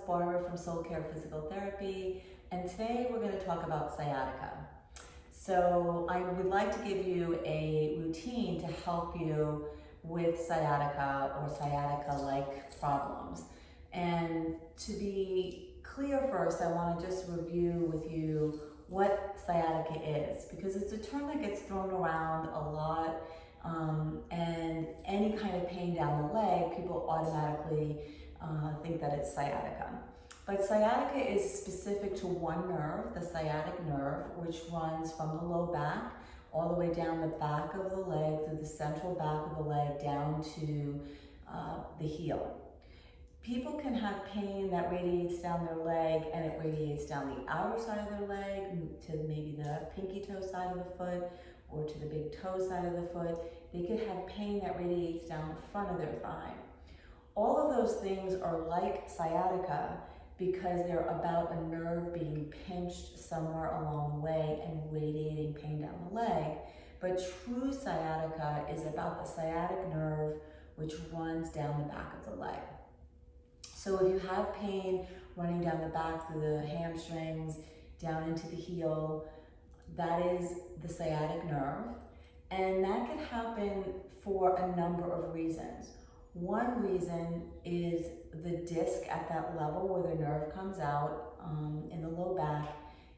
Barbara from Soul Care Physical Therapy, and today we're going to talk about sciatica. So I would like to give you a routine to help you with sciatica or sciatica-like problems. And to be clear first, I want to just review with you what sciatica is, because it's a term that gets thrown around a lot, and any kind of pain down the leg, people automatically think that it's sciatica. But sciatica is specific to one nerve, the sciatic nerve, which runs from the low back all the way down the back of the leg, through the central back of the leg, down to the heel. People can have pain that radiates down their leg, and it radiates down the outer side of their leg to maybe the pinky toe side of the foot or to the big toe side of the foot. They could have pain that radiates down the front of their thigh. All of those things are like sciatica because they're about a nerve being pinched somewhere along the way and radiating pain down the leg. But true sciatica is about the sciatic nerve, which runs down the back of the leg. So if you have pain running down the back through the hamstrings, down into the heel, that is the sciatic nerve. And that can happen for a number of reasons. One reason is the disc at that level where the nerve comes out in the low back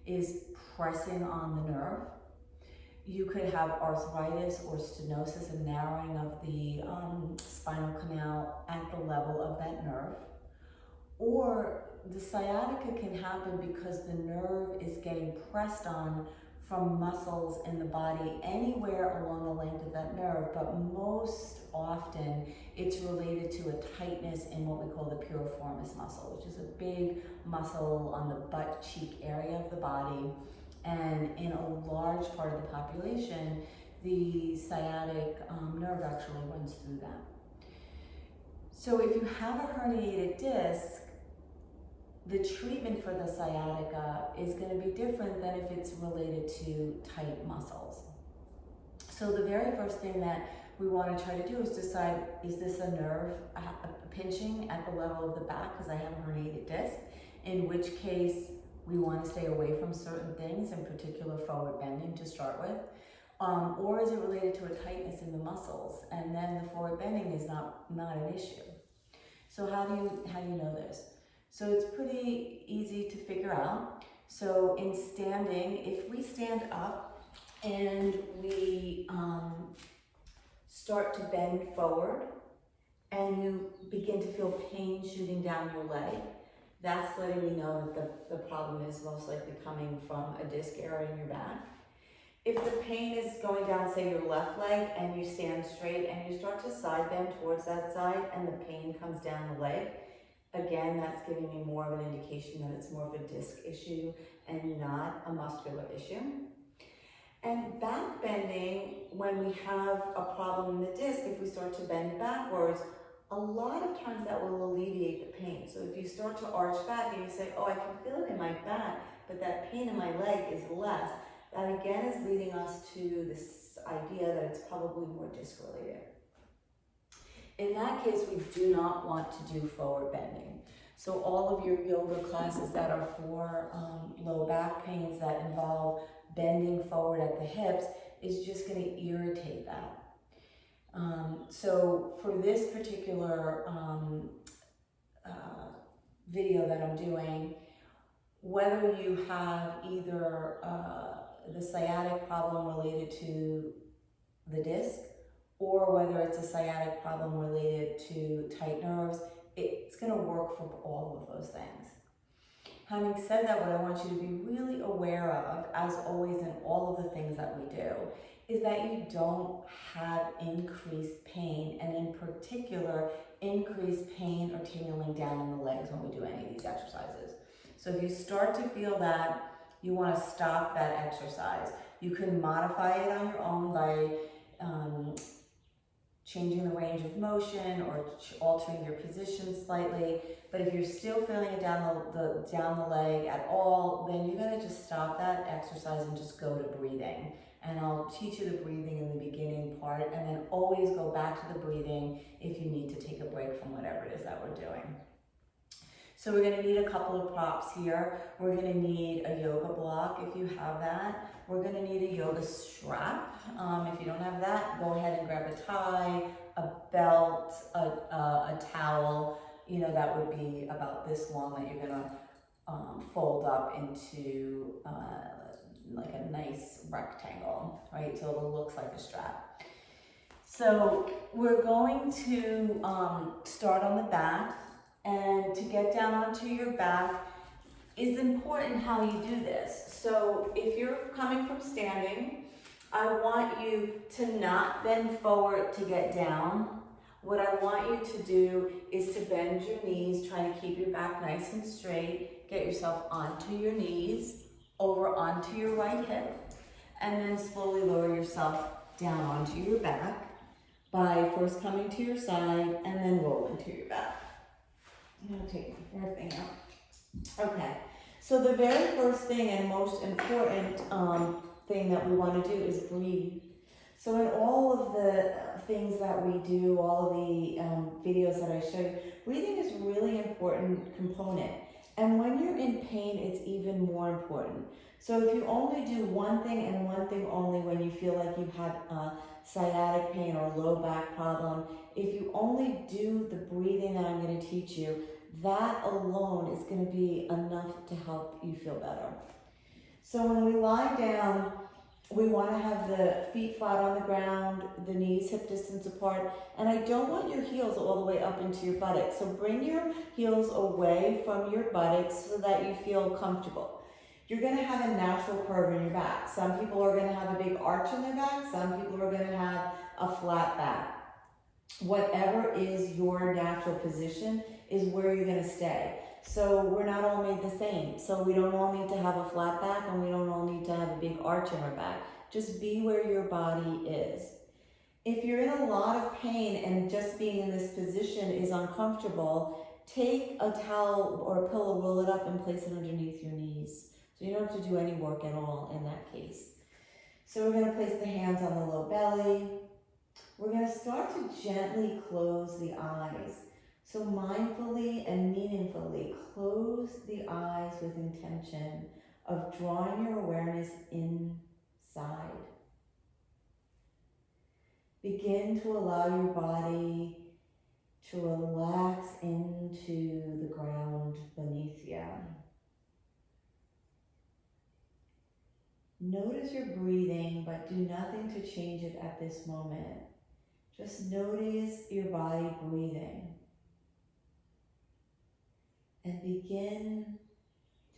is pressing on the nerve. You could have arthritis or stenosis, a narrowing of the spinal canal at the level of that nerve. Or the sciatica can happen because the nerve is getting pressed on from muscles in the body anywhere along the length of that nerve, but most often it's related to a tightness in what we call the piriformis muscle, which is a big muscle on the butt cheek area of the body. And in a large part of the population, the sciatic nerve actually runs through that. So if you have a herniated disc, the treatment for the sciatica is going to be different than if it's related to tight muscles. So the very first thing that we want to try to do is decide, is this a nerve pinching at the level of the back because I have a herniated disc, in which case we want to stay away from certain things, in particular forward bending to start with, or is it related to a tightness in the muscles, and then the forward bending is not an issue. So how do you know this? So it's pretty easy to figure out. So in standing, if we stand up and we start to bend forward and you begin to feel pain shooting down your leg, that's letting me know that the problem is most likely coming from a disc area in your back. If the pain is going down, say, your left leg, and you stand straight and you start to side bend towards that side and the pain comes down the leg, again, that's giving me more of an indication that it's more of a disc issue and not a muscular issue. And back bending, when we have a problem in the disc, if we start to bend backwards, a lot of times that will alleviate the pain. So if you start to arch back and you say, oh, I can feel it in my back, but that pain in my leg is less, that again is leading us to this idea that it's probably more disc related. In that case, we do not want to do forward bending. So all of your yoga classes that are for low back pains that involve bending forward at the hips is just going to irritate that. So for this particular video that I'm doing, whether you have either the sciatic problem related to the disc, or whether it's a sciatic problem related to tight nerves, it's going to work for all of those things. Having said that, what I want you to be really aware of, as always in all of the things that we do, is that you don't have increased pain, and in particular, increased pain or tingling down in the legs when we do any of these exercises. So if you start to feel that, you want to stop that exercise. You can modify it on your own by changing the range of motion or altering your position slightly. But if you're still feeling it down the leg at all, then you're going to just stop that exercise and just go to breathing. And I'll teach you the breathing in the beginning part, and then always go back to the breathing if you need to take a break from whatever it is that we're doing. So we're gonna need a couple of props here. We're gonna need a yoga block if you have that. We're gonna need a yoga strap. If you don't have that, go ahead and grab a tie, a belt, a towel. You know, that would be about this long that you're gonna fold up into like a nice rectangle, right? So it looks like a strap. So we're going to start on the back, and to get down onto your back is important how you do this. So if you're coming from standing, I want you to not bend forward to get down. What I want you to do is to bend your knees, try to keep your back nice and straight, get yourself onto your knees, over onto your right hip, and then slowly lower yourself down onto your back by first coming to your side and then rolling to your back. I'm gonna take my hair thing out. Okay, so the very first thing and most important thing that we want to do is breathe. So in all of the things that we do, all of the videos that I show you, breathing is a really important component. And when you're in pain, it's even more important. So if you only do one thing and one thing only when you feel like you have sciatic pain or low back problem, if you only do the breathing that I'm going to teach you, that alone is going to be enough to help you feel better. So when we lie down, we want to have the feet flat on the ground, the knees hip distance apart, and I don't want your heels all the way up into your buttocks. So bring your heels away from your buttocks so that you feel comfortable. You're going to have a natural curve in your back. Some people are going to have a big arch in their back. Some people are going to have a flat back. Whatever is your natural position is where you're going to stay. So we're not all made the same. So we don't all need to have a flat back and we don't all need to have a big arch in our back. Just be where your body is. If you're in a lot of pain and just being in this position is uncomfortable, take a towel or a pillow, roll it up and place it underneath your knees. So you don't have to do any work at all in that case. So we're going to place the hands on the low belly. We're going to start to gently close the eyes. So mindfully and meaningfully close the eyes with intention of drawing your awareness inside. Begin to allow your body to relax into the ground beneath you. Notice your breathing, but do nothing to change it at this moment. Just notice your body breathing. And begin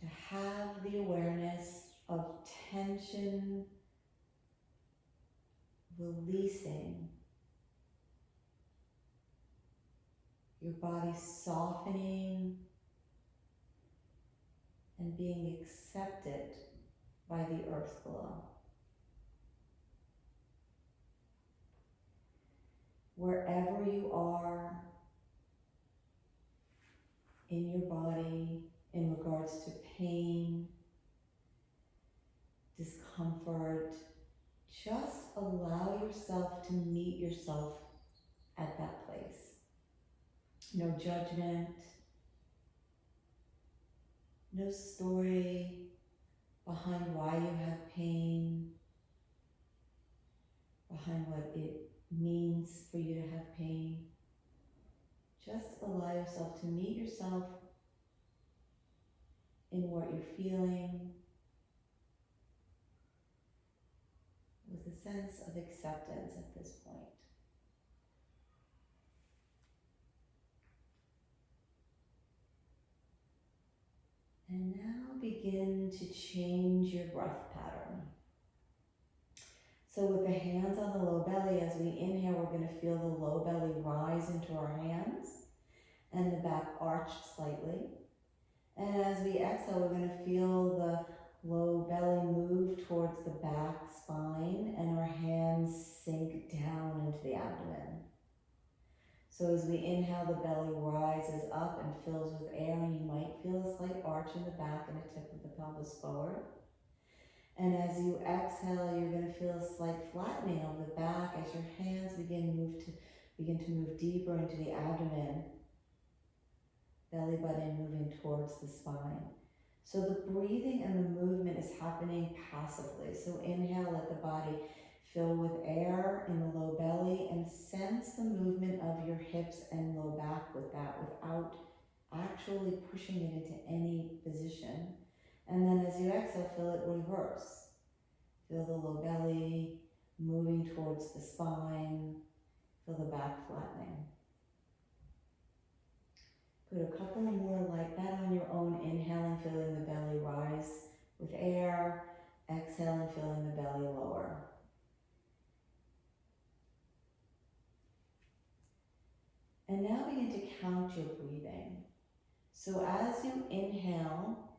to have the awareness of tension releasing. Your body softening and being accepted by the earth below. Wherever you are in your body in regards to pain, discomfort, just allow yourself to meet yourself at that place. No judgment, no story behind why you have pain, behind what it means for you to have pain. Just allow yourself to meet yourself in what you're feeling with a sense of acceptance at this point. And now begin to change your breath pattern. So with the hands on the low belly, as we inhale, we're going to feel the low belly rise into our hands and the back arch slightly. And as we exhale, we're going to feel the low belly move towards the back spine and our hands sink down into the abdomen. So as we inhale, the belly rises up and fills with air, and you might feel a slight arch in the back and a tip of the pelvis forward. And as you exhale, you're going to feel a slight flattening of the back as your hands begin to move deeper into the abdomen. belly button moving towards the spine. So the breathing and the movement is happening passively. So inhale, let the body fill with air in the low belly and sense the movement of your hips and low back with that without actually pushing it into any position. And then as you exhale, feel it reverse. Feel the low belly moving towards the spine. Feel the back flattening. Put a couple more like that on your own. Inhaling, feeling the belly rise with air. Exhaling, feeling the belly lower. And now begin to count your breathing. So as you inhale,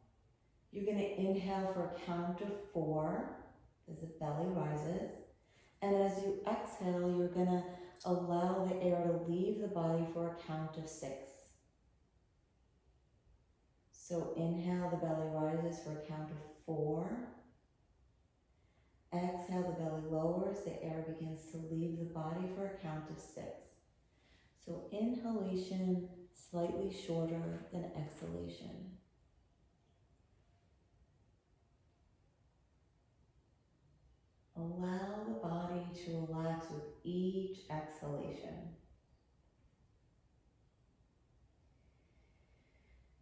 you're going to inhale for a count of 4 as the belly rises. And as you exhale, you're going to allow the air to leave the body for a count of 6. So inhale, the belly rises for a count of 4. Exhale, the belly lowers, the air begins to leave the body for a count of 6. So inhalation slightly shorter than exhalation. Allow the body to relax with each exhalation.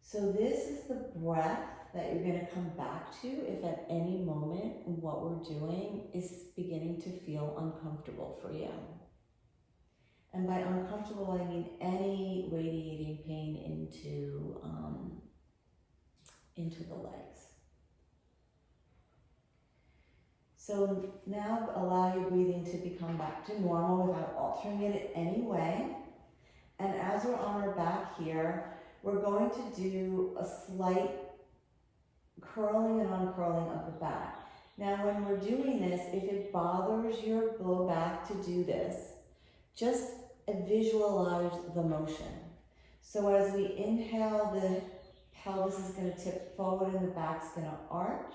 So this is the breath that you're going to come back to if at any moment what we're doing is beginning to feel uncomfortable for you. And by uncomfortable, I mean any radiating pain into the legs. So now allow your breathing to become back to normal without altering it in any way. And as we're on our back here, we're going to do a slight curling and uncurling of the back. Now when we're doing this, if it bothers your low back to do this, just visualize the motion. So as we inhale, the pelvis is going to tip forward and the back's going to arch.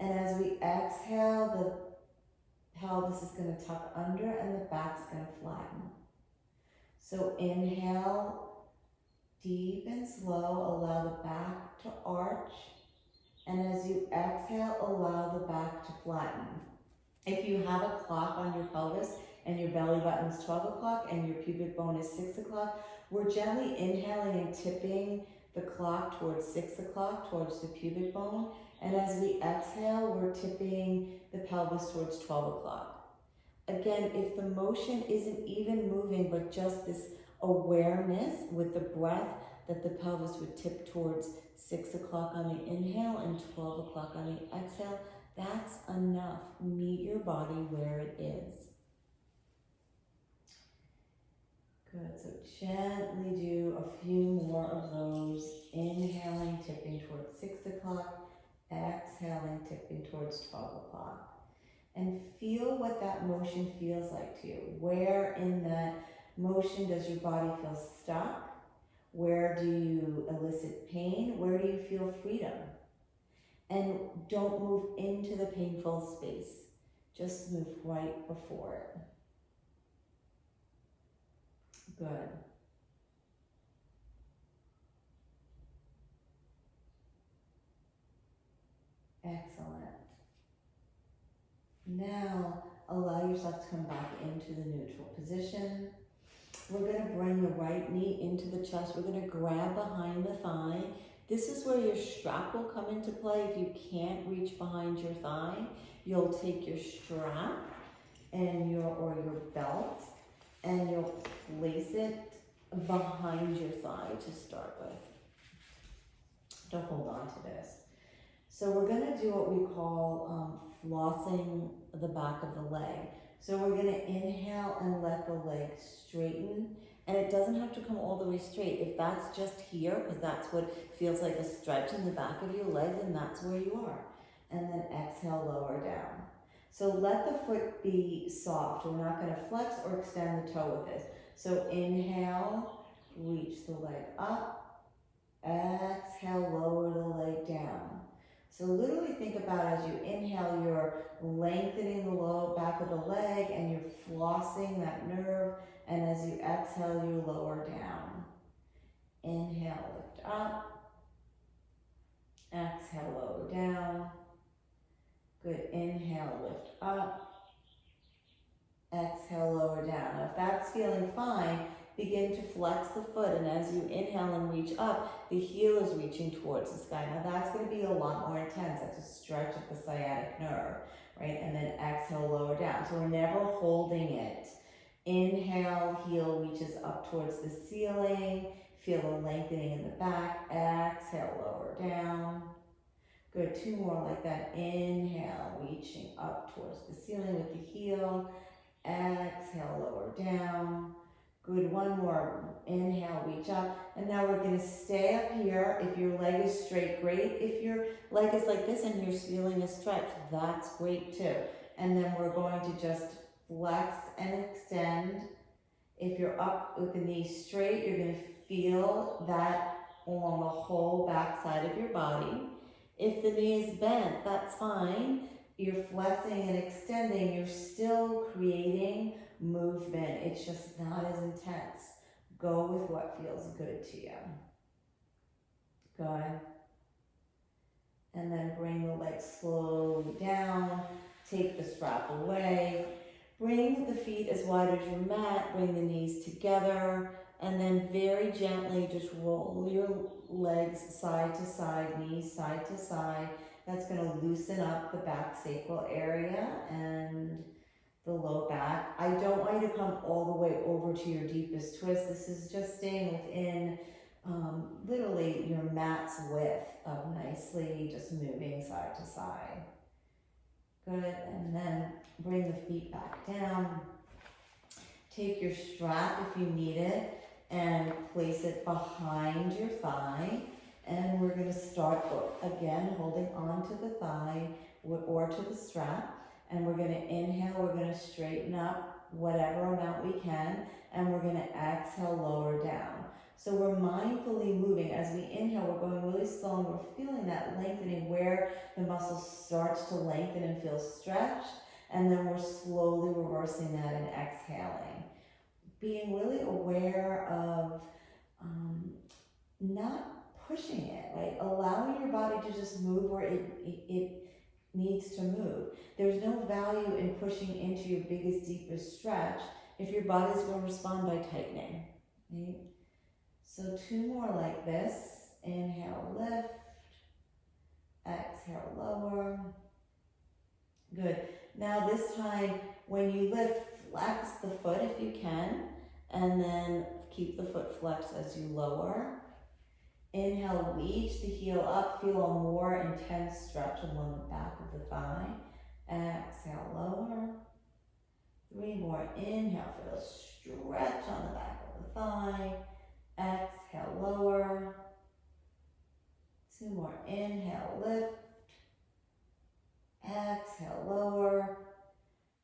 And as we exhale, the pelvis is going to tuck under and the back's going to flatten. So inhale, deep and slow, allow the back to arch. And as you exhale, allow the back to flatten. If you have a clock on your pelvis and your belly button's 12 o'clock and your pubic bone is 6 o'clock, we're gently inhaling and tipping the clock towards 6 o'clock, towards the pubic bone. And as we exhale, we're tipping the pelvis towards 12 o'clock. Again, if the motion isn't even moving, but just this awareness with the breath that the pelvis would tip towards 6 o'clock on the inhale and 12 o'clock on the exhale, that's enough. Meet your body where it is. Good, so gently do a few more of those. Inhaling, tipping towards 6 o'clock. Exhaling, tipping towards 12 o'clock. And feel what that motion feels like to you. Where in that motion does your body feel stuck? Where do you elicit pain? Where do you feel freedom? And don't move into the painful space. Just move right before it. Good. Excellent. Now, allow yourself to come back into the neutral position. We're going to bring the right knee into the chest. We're going to grab behind the thigh. This is where your strap will come into play. If you can't reach behind your thigh, you'll take your strap and your belt and you'll place it behind your thigh to start with. Don't hold on to this. So we're going to do what we call flossing the back of the leg. So we're going to inhale and let the leg straighten. And it doesn't have to come all the way straight. If that's just here, because that's what feels like a stretch in the back of your leg, then that's where you are. And then exhale, lower down. So let the foot be soft. We're not going to flex or extend the toe with this. So inhale, reach the leg up. Exhale, lower the leg down. So literally think about as you inhale, you're lengthening the low back of the leg and you're flossing that nerve. And as you exhale, you lower down. Inhale, lift up. Exhale, lower down. Good, inhale, lift up. Exhale, lower down. Now if that's feeling fine, begin to flex the foot, and as you inhale and reach up, the heel is reaching towards the sky. Now that's going to be a lot more intense. That's a stretch of the sciatic nerve, right? And then exhale, lower down. So we're never holding it. Inhale, heel reaches up towards the ceiling. Feel the lengthening in the back. Exhale, lower down. Good, 2 more like that. Inhale, reaching up towards the ceiling with the heel. Exhale, lower down. Good, 1 more. Inhale, reach up. And now we're going to stay up here. If your leg is straight, great. If your leg is like this and you're feeling a stretch, that's great too. And then we're going to just flex and extend. If you're up with the knees straight, you're going to feel that along the whole back side of your body. If the knee is bent, that's fine. You're flexing and extending. You're still creating movement. It's just not as intense. Go with what feels good to you. Good. And then bring the legs slowly down. Take the strap away. Bring the feet as wide as your mat. Bring the knees together. And then very gently just roll your legs side to side, knees side to side. That's going to loosen up the back sacral area and the low back. I don't want you to come all the way over to your deepest twist. This is just staying within literally your mat's width of nicely just moving side to side. Good, and then bring the feet back down. Take your strap if you need it and place it behind your thigh. And we're going to start again holding on to the thigh or to the strap. And we're going to inhale, we're going to straighten up whatever amount we can. And we're going to exhale, lower down. So we're mindfully moving. As we inhale, we're going really slow and we're feeling that lengthening where the muscle starts to lengthen and feel stretched. And then we're slowly reversing that and exhaling. Being really aware of not pushing it, right? Allowing your body to just move where it needs to move. There's no value in pushing into your biggest, deepest stretch if your body's going to respond by tightening, right? So 2 more like this. Inhale, lift. Exhale, lower. Good. Now this time, when you lift, flex the foot if you can, and then keep the foot flexed as you lower. Inhale, reach the heel up, feel a more intense stretch along the back of the thigh. Exhale, lower. 3 more. Inhale, feel a stretch on the back of the thigh. Exhale, lower. 2 more. Inhale, lift. Exhale, lower.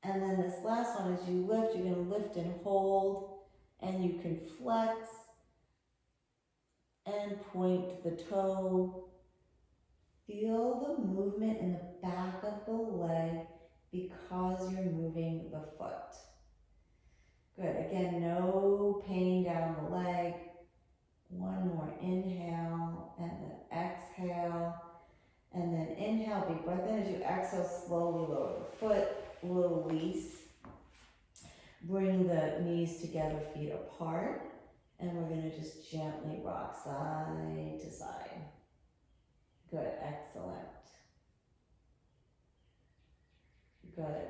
And then this last one, as you lift, you're going to lift and hold, and you can flex and point the toe. Feel the movement in the back of the leg because you're moving the foot. Good. Again, no pain down the leg. 1 more. Inhale and then exhale. And then inhale, big breath in. As you exhale, slowly lower the foot, release. Bring the knees together, feet apart. And we're going to just gently rock side to side. Good, excellent. Good.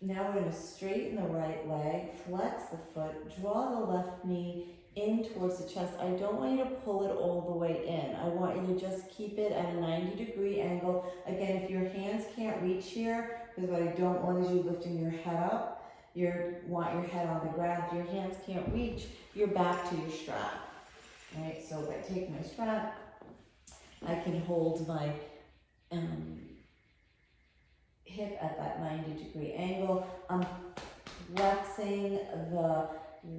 Now we're going to straighten the right leg, flex the foot, draw the left knee in towards the chest. I don't want you to pull it all the way in. I want you to just keep it at a 90-degree angle. Again, if your hands can't reach here, because what I don't want is you lifting your head up. You want your head on the ground. If your hands can't reach, you're back to your strap. All right, so if I take my strap, I can hold my hip at that 90-degree angle. I'm flexing the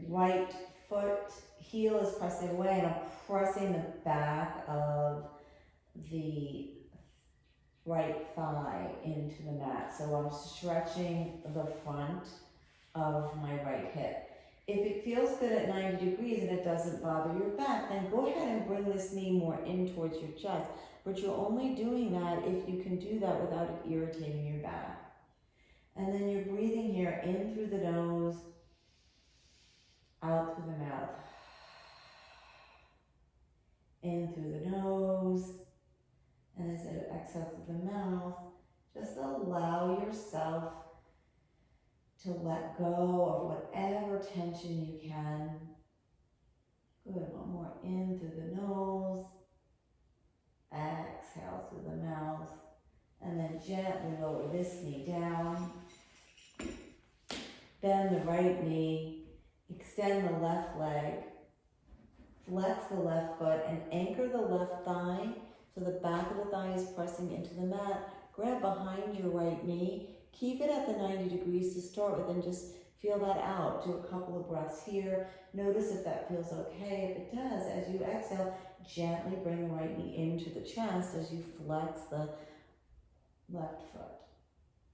right foot, heel is pressing away, and I'm pressing the back of the right thigh into the mat. So I'm stretching the front of my right hip. If it feels good at 90 degrees and it doesn't bother your back, then go ahead and bring this knee more in towards your chest. But you're only doing that if you can do that without it irritating your back. And then you're breathing here in through the nose, out through the mouth. In through the nose, and as it exhales through the mouth, just allow yourself to let go of whatever tension you can. Good, one more in through the nose, exhale through the mouth, and then gently lower this knee down. Bend the right knee, extend the left leg, flex the left foot, and anchor the left thigh so the back of the thigh is pressing into the mat. Grab behind your right knee. Keep it at the 90 degrees to start with and just feel that out. Do a couple of breaths here. Notice if that feels okay. If it does, as you exhale, gently bring the right knee into the chest as you flex the left foot.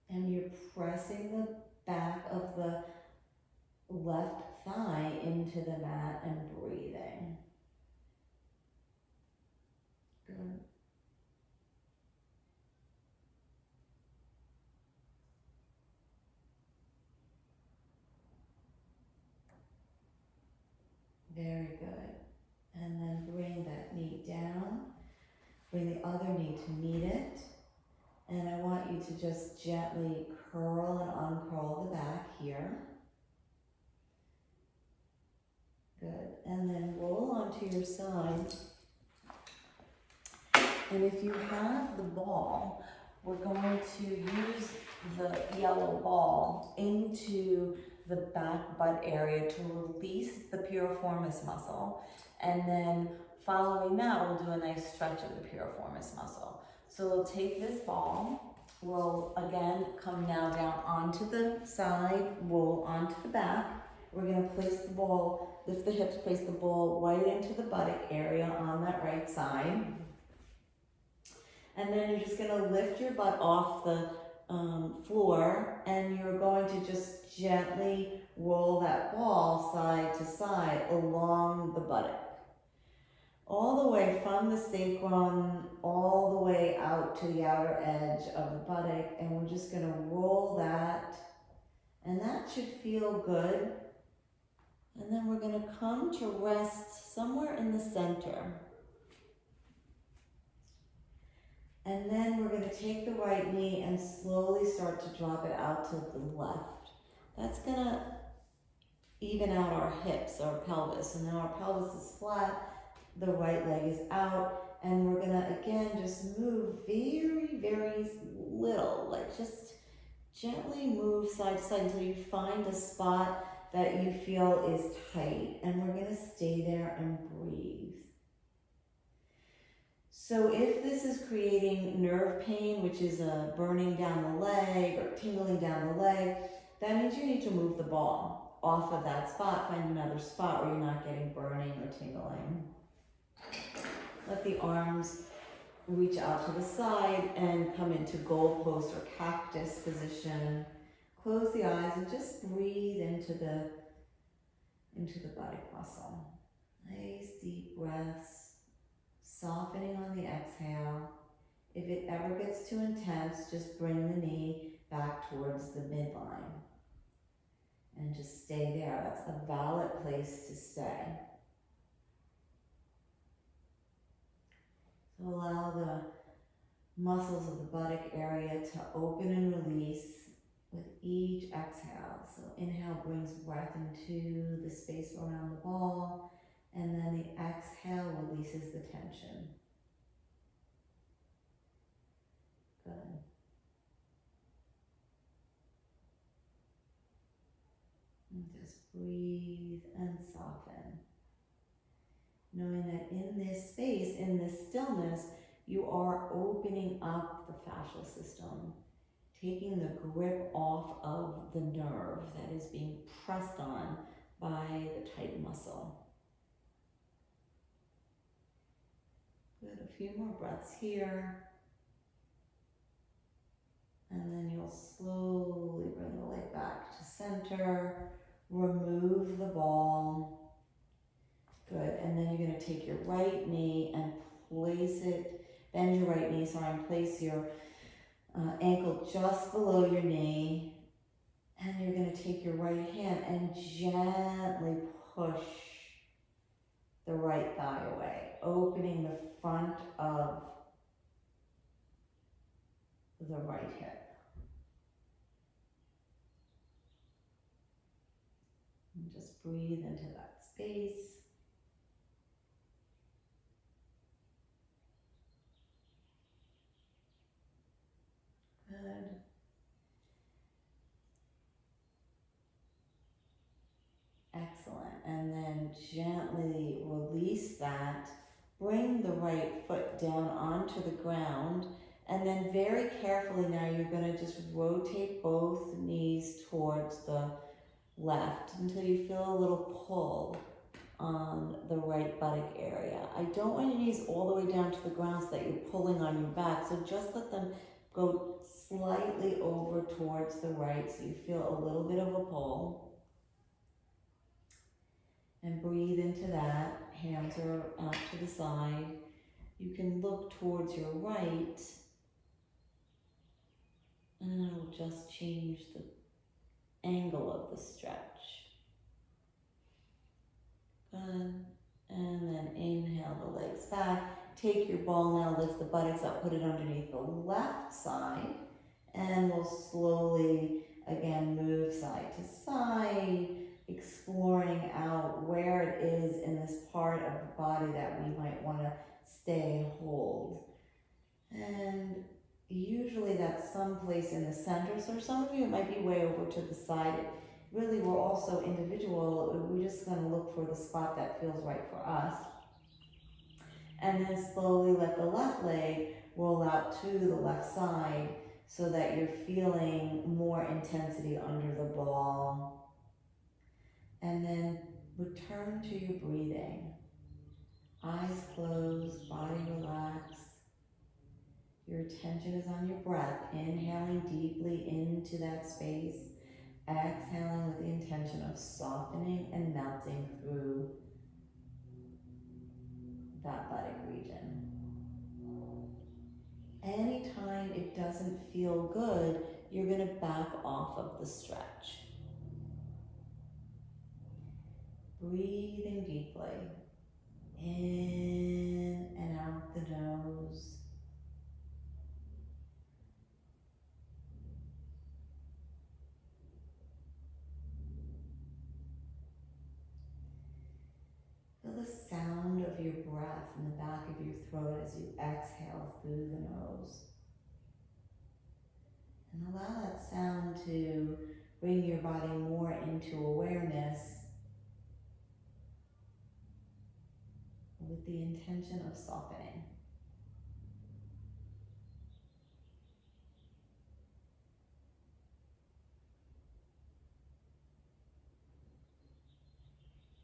And you're pressing the back of the left thigh into the mat and breathing. Good. Very good. And then bring that knee down. Bring the other knee to meet it. And I want you to just gently curl and uncurl the back here. Good. And then roll onto your side. And if you have the ball, we're going to use the yellow ball into the back butt area to release the piriformis muscle. And then following that, we'll do a nice stretch of the piriformis muscle. So we'll take this ball, we'll again come now down onto the side, roll onto the back. We're gonna place the ball, lift the hips, place the ball right into the buttock area on that right side. And then you're just gonna lift your butt off the floor, and you're going to just gently roll that ball side to side along the buttock. All the way from the sacrum, all the way out to the outer edge of the buttock, and we're just gonna roll that, and that should feel good. And then we're gonna come to rest somewhere in the center. And then we're going to take the right knee and slowly start to drop it out to the left. That's going to even out our hips, our pelvis. And now our pelvis is flat, the right leg is out, and we're going to again just move very, very little, like just gently move side to side until you find a spot that you feel is tight. And we're going to stay there and breathe. So if this is creating nerve pain, which is a burning down the leg or tingling down the leg, that means you need to move the ball off of that spot, find another spot where you're not getting burning or tingling. Let the arms reach out to the side and come into goalpost or cactus position. Close the eyes and just breathe into the buttock muscle. Nice deep breaths. Softening on the exhale. If it ever gets too intense, just bring the knee back towards the midline. And just stay there. That's a valid place to stay. So allow the muscles of the buttock area to open and release with each exhale. So inhale brings breath into the space around the ball. And then the exhale releases the tension. Good. And just breathe and soften. Knowing that in this space, in this stillness, you are opening up the fascial system, taking the grip off of the nerve that is being pressed on by the tight muscle. Good, a few more breaths here. And then you'll slowly bring the leg back to center, remove the ball. Good, and then you're gonna take your right knee and place it, bend your right knee, sorry, and place your ankle just below your knee. And you're gonna take your right hand and gently push the right thigh away, opening the front of the right hip. And just breathe into that space. Good. Excellent. And then gently release that. Bring the right foot down onto the ground. And then very carefully now you're going to just rotate both knees towards the left until you feel a little pull on the right buttock area. I don't want your knees all the way down to the ground so that you're pulling on your back. So just let them go slightly over towards the right so you feel a little bit of a pull. And breathe into that. Hands are out to the side. You can look towards your right and it'll just change the angle of the stretch. Good. And then inhale the legs back. Take your ball now, lift the buttocks up, put it underneath the left side. And we'll slowly, again, move side to side, exploring out where it is in this part of the body that we might want to stay and hold. And usually that's someplace in the center. So for some of you, it might be way over to the side. Really, we're also individual. We're just going to look for the spot that feels right for us. And then slowly let the left leg roll out to the left side so that you're feeling more intensity under the ball. And then return to your breathing. Eyes closed, body relaxed. Your attention is on your breath, inhaling deeply into that space, exhaling with the intention of softening and melting through that buttock region. Anytime it doesn't feel good, you're going to back off of the stretch. Breathing deeply, in and out the nose. Feel the sound of your breath in the back of your throat as you exhale through the nose. And allow that sound to bring your body more into awareness with the intention of softening.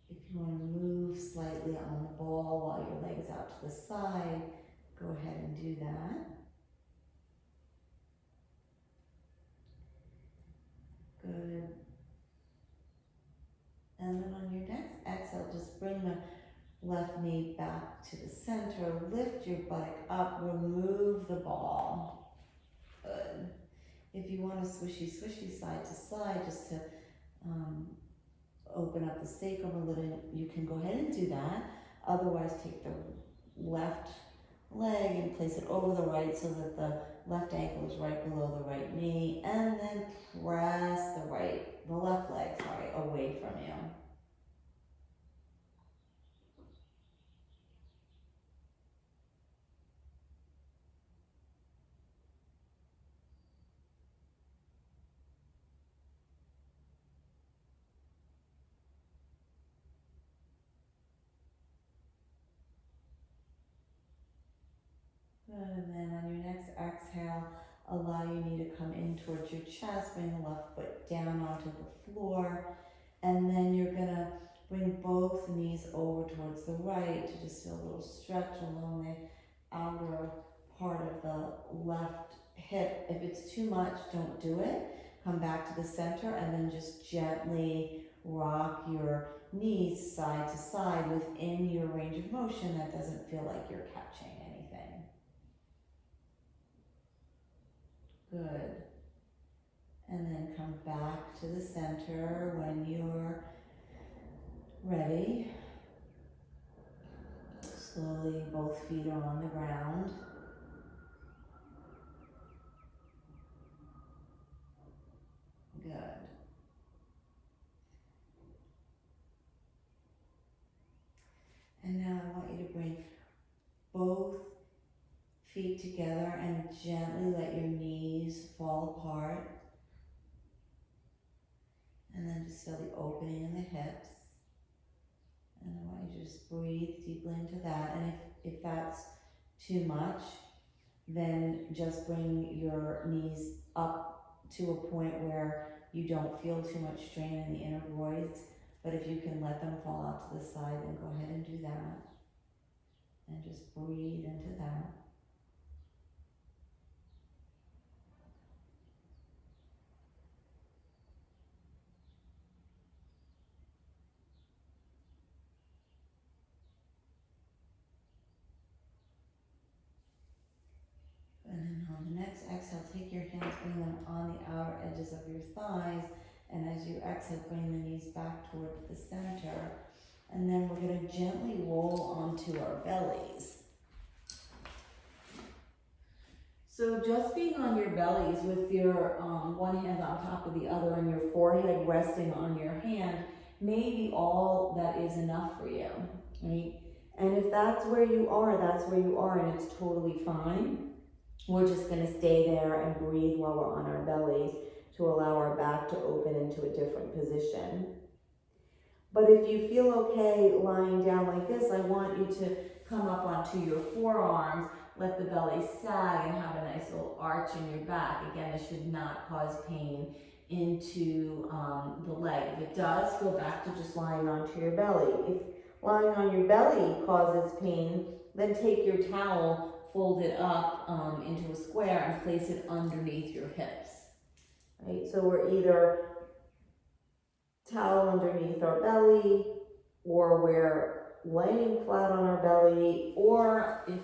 If you want to move slightly on the ball while your leg is out to the side, go ahead and do that. Good. And then on your next exhale, just bring the left knee back to the center, lift your buttock up, remove the ball. Good. If you want to swishy side to side, just to open up the sacrum a little, you can go ahead and do that. Otherwise, take the left leg and place it over the right so that the left ankle is right below the right knee, and then press the left leg, away from you. And then on your next exhale, allow your knee to come in towards your chest, bring the left foot down onto the floor, and then you're gonna bring both knees over towards the right to just feel a little stretch along the outer part of the left hip. If it's too much, don't do it. Come back to the center and then just gently rock your knees side to side within your range of motion that doesn't feel like you're catching anything. Good. And then come back to the center when you're ready. Slowly, both feet are on the ground. Good. And now I want you to bring both feet together and gently let your knees fall apart. And then just feel the opening in the hips. And I want you to just breathe deeply into that. And if that's too much, then just bring your knees up to a point where you don't feel too much strain in the inner voids. But if you can let them fall out to the side, then go ahead and do that. And just breathe into that. And then on the next exhale, take your hands, bring them on the outer edges of your thighs. And as you exhale, bring the knees back towards the center. And then we're going to gently roll onto our bellies. So just being on your bellies with your one hand on top of the other and your forehead resting on your hand may be all that is enough for you, right? And if that's where you are, that's where you are, and it's totally fine. We're just going to stay there and breathe while we're on our bellies to allow our back to open into a different position. But if you feel okay lying down like this, I want you to come up onto your forearms, let the belly sag and have a nice little arch in your back. Again, it should not cause pain into the leg. If it does, go back to just lying onto your belly. If lying on your belly causes pain, then take your towel, fold it up into a square and place it underneath your hips. Right? So we're either towel underneath our belly, or we're laying flat on our belly, or if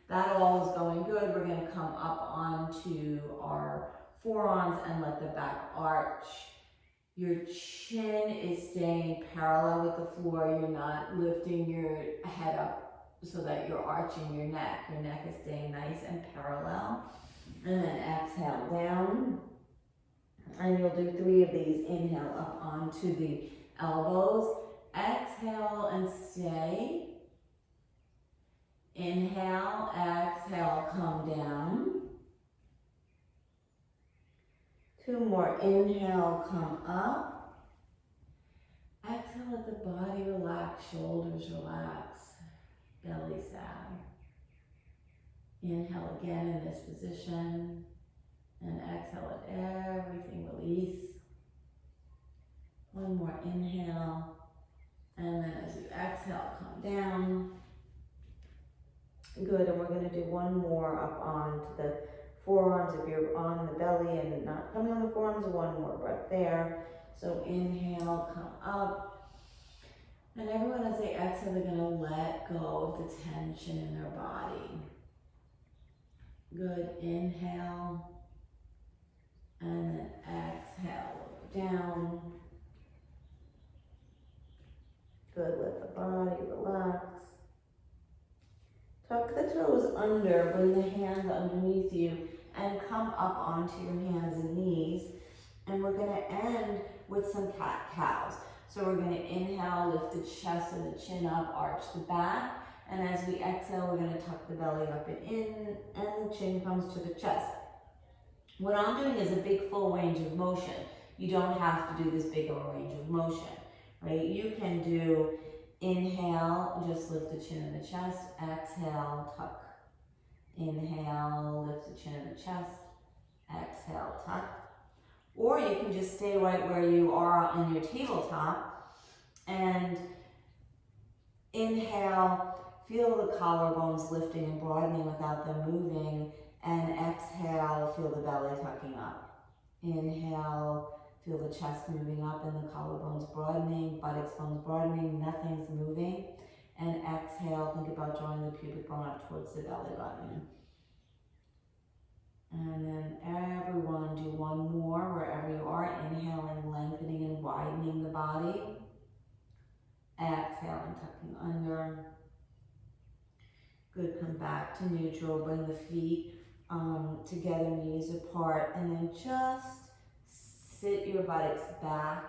that all is going good, we're going to come up onto our forearms and let the back arch. Your chin is staying parallel with the floor. You're not lifting your head up so that you're arching your neck. Your neck is staying nice and parallel. And then exhale down. And you'll do 3 of these. Inhale up onto the elbows. Exhale and stay. Inhale, exhale, come down. 2 more. Inhale, come up. Exhale, let the body relax, shoulders relax, belly sag. Inhale again in this position. And exhale, let everything release. 1 more inhale. And then as you exhale, come down. Good, and we're going to do 1 more up onto the forearms. If you're on the belly and not coming on the forearms, 1 more breath there. So inhale, come up. And everyone as they exhale, they're going to let go of the tension in their body. Good, inhale. And then exhale, look down. Good, let the body relax. Tuck the toes under, bring the hands underneath you, and come up onto your hands and knees. And we're going to end with some cat-cows. So we're going to inhale, lift the chest and the chin up, arch the back. And as we exhale, we're going to tuck the belly up and in, and the chin comes to the chest. What I'm doing is a big full range of motion. You don't have to do this big of a range of motion, right? You can do inhale, just lift the chin and the chest. Exhale, tuck. Inhale, lift the chin and the chest. Exhale, tuck. Or you can just stay right where you are on your tabletop and inhale, feel the collarbones lifting and broadening without them moving. And exhale, feel the belly tucking up. Inhale, Feel the chest moving up and the collarbones broadening, buttocks bones broadening, nothing's moving. And exhale, think about drawing the pubic bone up towards the belly button. And then everyone do one more wherever you are. Inhaling, lengthening and widening the body. Exhaling, tucking under. Good, come back to neutral. Bring the feet together, knees apart. And then just sit your buttocks back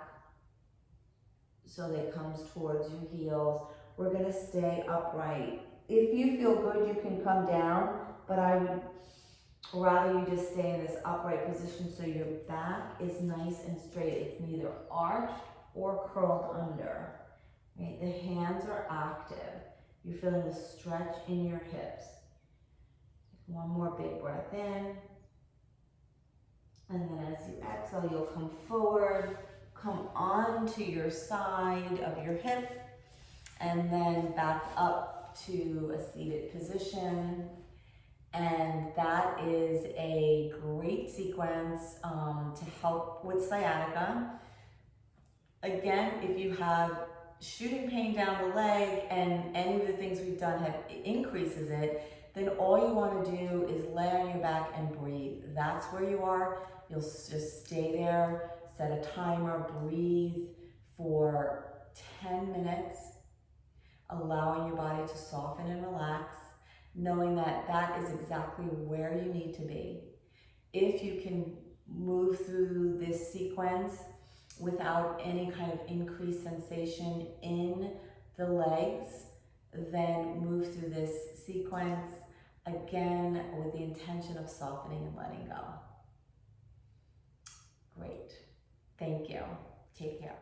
so they comes towards your heels. We're gonna stay upright. If you feel good, you can come down, but I would rather you just stay in this upright position so your back is nice and straight. It's neither arched or curled under. Right? The hands are active. You're feeling the stretch in your hips. One more big breath in. And then as you exhale, you'll come forward, come onto your side of your hip, and then back up to a seated position. And that is a great sequence to help with sciatica. Again, if you have shooting pain down the leg and any of the things we've done increases it, then all you want to do is lay on your back and breathe. That's where you are. You'll just stay there, set a timer, breathe for 10 minutes, allowing your body to soften and relax, knowing that that is exactly where you need to be. If you can move through this sequence without any kind of increased sensation in the legs, then move through this sequence again with the intention of softening and letting go. Great. Thank you. Take care.